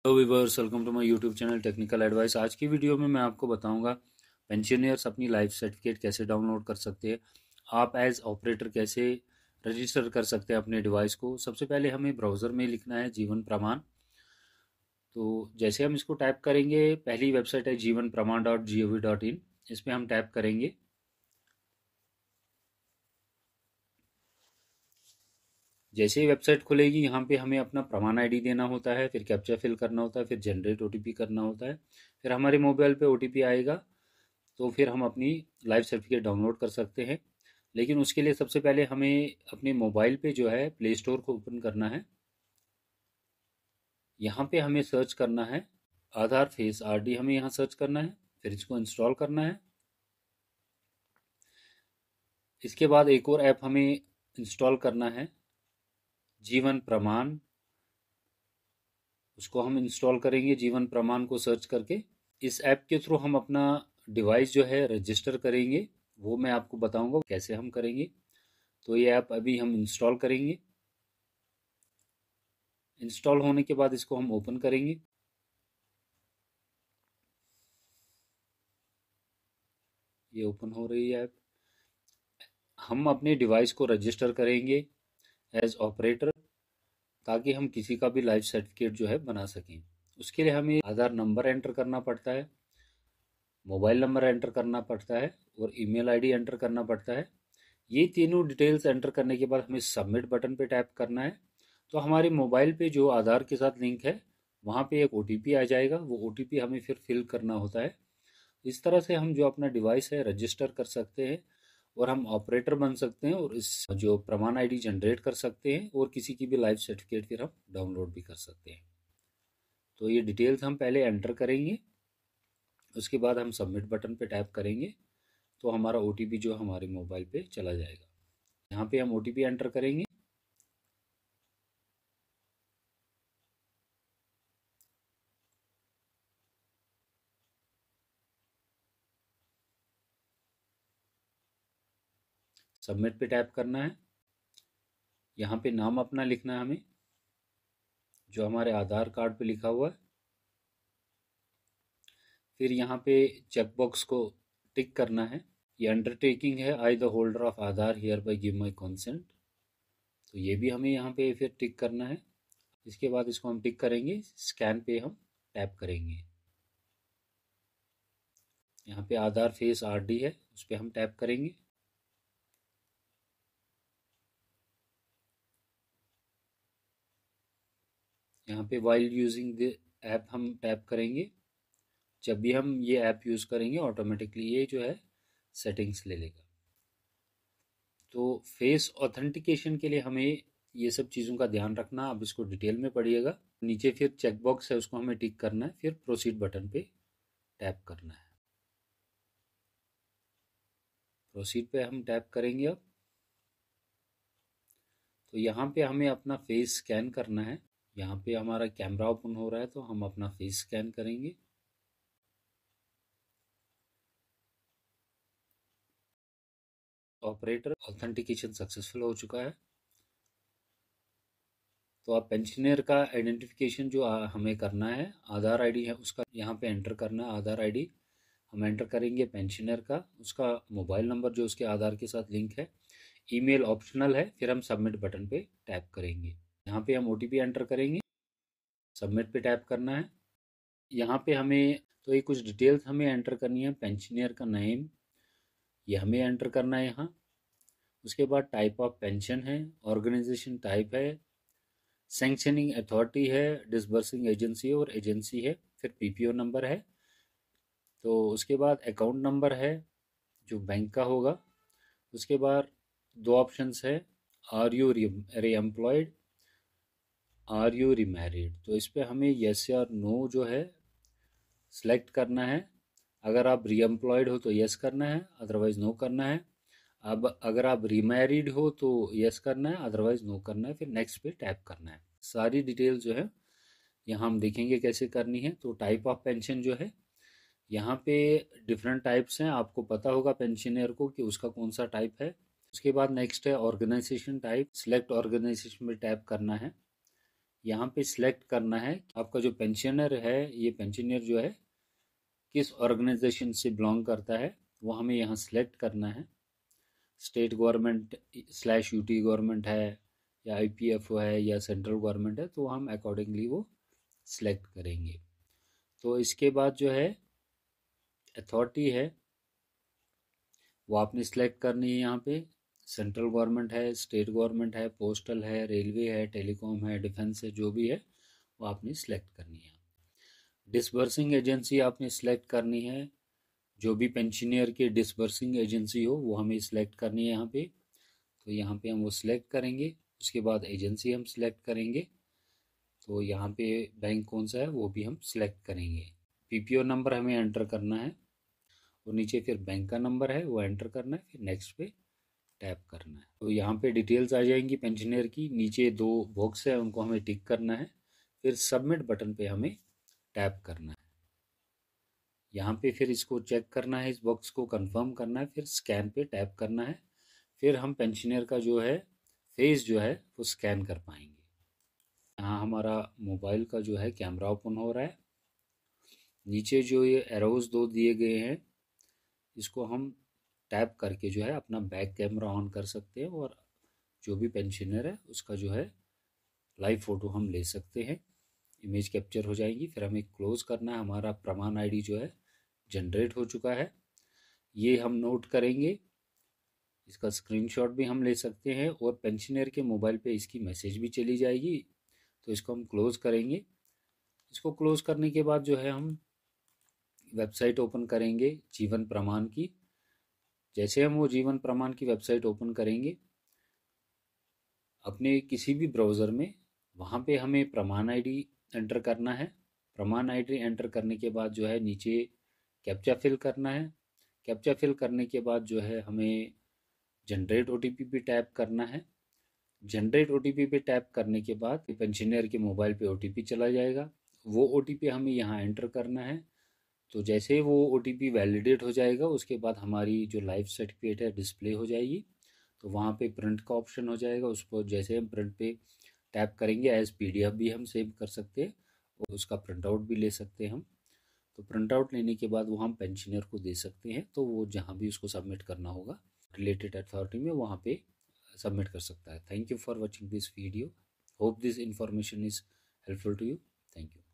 Hello viewers, welcome to my YouTube channel technical advice. आज की video में मैं आपको बताऊंगा पेंशनर्स अपनी लाइफ सर्टिफिकेट कैसे डाउनलोड कर सकते हैं, आप एज ऑपरेटर कैसे रजिस्टर कर सकते हैं अपने डिवाइस को। सबसे पहले हमें ब्राउज़र में लिखना है जीवन प्रमाण। तो जैसे हम इसको टाइप करेंगे, पहली वेबसाइट है jivanpraman.gov.in, इस पर हम टाइप करेंगे। जैसे ही वेबसाइट खुलेगी, यहाँ पे हमें अपना प्रमाण आईडी देना होता है, फिर कैप्चा फिल करना होता है, फिर जनरेट ओटीपी करना होता है, फिर हमारे मोबाइल पे ओटीपी आएगा, तो फिर हम अपनी लाइफ सर्टिफिकेट डाउनलोड कर सकते हैं। लेकिन उसके लिए सबसे पहले हमें अपने मोबाइल पे जो है प्ले स्टोर को ओपन करना है। यहाँ पे हमें सर्च करना है आधार फेस आरडी, हमें यहाँ सर्च करना है, फिर इसको इंस्टॉल करना है। इसके बाद एक और ऐप हमें इंस्टॉल करना है, जीवन प्रमाण। उसको हम इंस्टॉल करेंगे जीवन प्रमाण को सर्च करके। इस ऐप के थ्रू हम अपना डिवाइस जो है रजिस्टर करेंगे, वो मैं आपको बताऊंगा कैसे हम करेंगे। तो ये ऐप अभी हम इंस्टॉल करेंगे। इंस्टॉल होने के बाद इसको हम ओपन करेंगे। ये ओपन हो रही है ऐप। हम अपने डिवाइस को रजिस्टर करेंगे एज ऑपरेटर, ताकि हम किसी का भी लाइफ सर्टिफिकेट जो है बना सकें। उसके लिए हमें आधार नंबर एंटर करना पड़ता है, मोबाइल नंबर एंटर करना पड़ता है और ईमेल आईडी एंटर करना पड़ता है। ये तीनों डिटेल्स एंटर करने के बाद हमें सबमिट बटन पे टैप करना है। तो हमारे मोबाइल पे जो आधार के साथ लिंक है, वहाँ पे एक ओटीपी आ जाएगा, वो ओटीपी हमें फिर फिल करना होता है। इस तरह से हम जो अपना डिवाइस है रजिस्टर कर सकते हैं और हम ऑपरेटर बन सकते हैं, और इस जो प्रमाण आईडी जनरेट कर सकते हैं, और किसी की भी लाइफ सर्टिफिकेट फिर हम डाउनलोड भी कर सकते हैं। तो ये डिटेल्स हम पहले एंटर करेंगे, उसके बाद हम सबमिट बटन पे टैप करेंगे, तो हमारा ओटीपी जो हमारे मोबाइल पे चला जाएगा। यहाँ पे हम ओटीपी एंटर करेंगे। सबमिट पे टैप करना है। यहाँ पे नाम अपना लिखना है हमें, जो हमारे आधार कार्ड पे लिखा हुआ है। फिर यहाँ पे चेक बॉक्स को टिक करना है। ये अंडरटेकिंग है, I the holder of Aadhaar hereby give my consent, तो ये भी हमें यहाँ पे फिर टिक करना है। इसके बाद इसको हम टिक करेंगे, स्कैन पे हम टैप करेंगे। यहाँ पे आधार फेस आरडी है, उस पर हम टैप करेंगे। यहाँ पे वाइल यूजिंग द ऐप हम टैप करेंगे। जब भी हम ये ऐप यूज़ करेंगे, ऑटोमेटिकली ये जो है सेटिंग्स ले लेगा। तो फेस ऑथेंटिकेशन के लिए हमें ये सब चीज़ों का ध्यान रखना। अब इसको डिटेल में पढ़िएगा। नीचे फिर चेक बॉक्स है, उसको हमें टिक करना है, फिर प्रोसीड बटन पे टैप करना है। प्रोसीड पे हम टैप करेंगे अब। तो यहाँ पे हमें अपना फेस स्कैन करना है। यहाँ पे हमारा कैमरा ओपन हो रहा है, तो हम अपना फेस स्कैन करेंगे। ऑपरेटर ऑथेंटिकेशन सक्सेसफुल हो चुका है। तो आप पेंशनर का आइडेंटिफिकेशन जो हमें करना है, आधार आईडी है उसका यहाँ पे एंटर करना है। आधार आईडी हम एंटर करेंगे पेंशनर का, उसका मोबाइल नंबर जो उसके आधार के साथ लिंक है। ईमेल ऑप्शनल है, फिर हम सबमिट बटन पे टैप करेंगे। यहाँ पे हम ओटीपी एंटर करेंगे, सबमिट पे टैप करना है। यहाँ पे हमें तो ये कुछ डिटेल्स हमें एंटर करनी है। पेंशनर का नेम ये हमें एंटर करना है यहाँ। उसके बाद टाइप ऑफ पेंशन है, ऑर्गेनाइजेशन टाइप है, सैंक्शनिंग अथॉरिटी है, डिसबर्सिंग एजेंसी और एजेंसी है, फिर पीपीओ नंबर है। तो उसके बाद अकाउंट नंबर है जो बैंक का होगा। उसके बाद दो ऑप्शंस है, आर यू री एम्प्लॉयड, आर यू रीमैरिड। तो इस पर हमें येस या नो जो है सिलेक्ट करना है। अगर आप री एम्प्लॉयड हो तो येस करना है, अदरवाइज़ नो करना है। अब अगर आप रीमैरिड हो तो येस करना है, अदरवाइज़ नो करना है, फिर नेक्स्ट पे टैप करना है। सारी डिटेल जो है यहाँ हम देखेंगे कैसे करनी है। तो टाइप ऑफ पेंशन जो है, यहाँ पे डिफरेंट टाइप्स हैं, आपको पता होगा पेंशनर को कि उसका कौन सा टाइप है। उसके बाद नेक्स्ट है ऑर्गेनाइजेशन टाइप, सिलेक्ट ऑर्गेनाइजेशन में टैप करना है। यहाँ पे सिलेक्ट करना है आपका जो पेंशनर है, ये पेंशनर जो है किस ऑर्गेनाइजेशन से बिलोंग करता है, वो हमें यहाँ सिलेक्ट करना है। State government slash UT government है या आईपीएफओ है या सेंट्रल गवर्नमेंट है, तो हम अकॉर्डिंगली वो सिलेक्ट करेंगे। तो इसके बाद जो है अथॉरिटी है वो आपने सिलेक्ट करनी है। यहाँ पे सेंट्रल गवर्नमेंट है, स्टेट गवर्नमेंट है, पोस्टल है, रेलवे है, टेलीकॉम है, डिफेंस है, जो भी है वो आपने सिलेक्ट करनी है। डिसबर्सिंग एजेंसी आपने सिलेक्ट करनी है, जो भी पेंशनियर की डिसबर्सिंग एजेंसी हो वो हमें सिलेक्ट करनी है यहाँ पे। तो यहाँ पे हम वो सिलेक्ट करेंगे। उसके बाद एजेंसी हम सिलेक्ट करेंगे, तो यहाँ पे बैंक कौन सा है वो भी हम सिलेक्ट करेंगे। पीपीओ नंबर हमें एंटर करना है और नीचे फिर बैंक का नंबर है वो एंटर करना है, फिर नेक्स्ट पे टैप करना है। तो यहाँ पे डिटेल्स आ जाएंगी पेंशनर की। नीचे 2 बॉक्स है उनको हमें टिक करना है, फिर सबमिट बटन पे हमें टैप करना है। यहाँ पे फिर इसको चेक करना है, इस बॉक्स को कंफर्म करना है, फिर स्कैन पे टैप करना है। फिर हम पेंशनर का जो है फेस जो है वो स्कैन कर पाएंगे। यहाँ हमारा मोबाइल का जो है कैमरा ओपन हो रहा है। नीचे जो ये एरोज 2 दिए गए हैं, इसको हम टैप करके जो है अपना बैक कैमरा ऑन कर सकते हैं और जो भी पेंशनर है उसका जो है लाइव फ़ोटो हम ले सकते हैं। इमेज कैप्चर हो जाएगी। फिर हमें क्लोज़ करना है। हमारा प्रमाण आईडी जो है जनरेट हो चुका है, ये हम नोट करेंगे। इसका स्क्रीनशॉट भी हम ले सकते हैं और पेंशनर के मोबाइल पे इसकी मैसेज भी चली जाएगी। तो इसको हम क्लोज़ करेंगे। इसको क्लोज़ करने के बाद जो है हम वेबसाइट ओपन करेंगे जीवन प्रमाण की। जैसे हम वो जीवन प्रमाण की वेबसाइट ओपन करेंगे अपने किसी भी ब्राउज़र में, वहाँ पे हमें प्रमाण आईडी एंटर करना है। प्रमाण आईडी एंटर करने के बाद जो है नीचे कैप्चा फिल करना है। कैप्चा फिल करने के बाद जो है हमें जनरेट ओटीपी पे टैप करना है। जनरेट ओटीपी पे टैप करने के बाद पेंशनर के मोबाइल पे ओटीपी चला जाएगा। वो ओटीपी हमें यहाँ एंटर करना है। तो जैसे ही वो ओटीपी वैलिडेट हो जाएगा उसके बाद हमारी जो लाइफ सर्टिफिकेट है डिस्प्ले हो जाएगी। तो वहाँ पे प्रिंट का ऑप्शन हो जाएगा, उस पर जैसे हम प्रिंट पे टैप करेंगे एज पीडीएफ भी हम सेव कर सकते हैं और उसका प्रिंट आउट भी ले सकते हैं हम। तो प्रिंट आउट लेने के बाद वो हम पेंशनर को दे सकते हैं, तो वो जहाँ भी उसको सबमिट करना होगा रिलेटेड अथॉरिटी में वहाँ पे सबमिट कर सकता है। Thank you for watching this video. Hope this information is helpful to you. Thank you.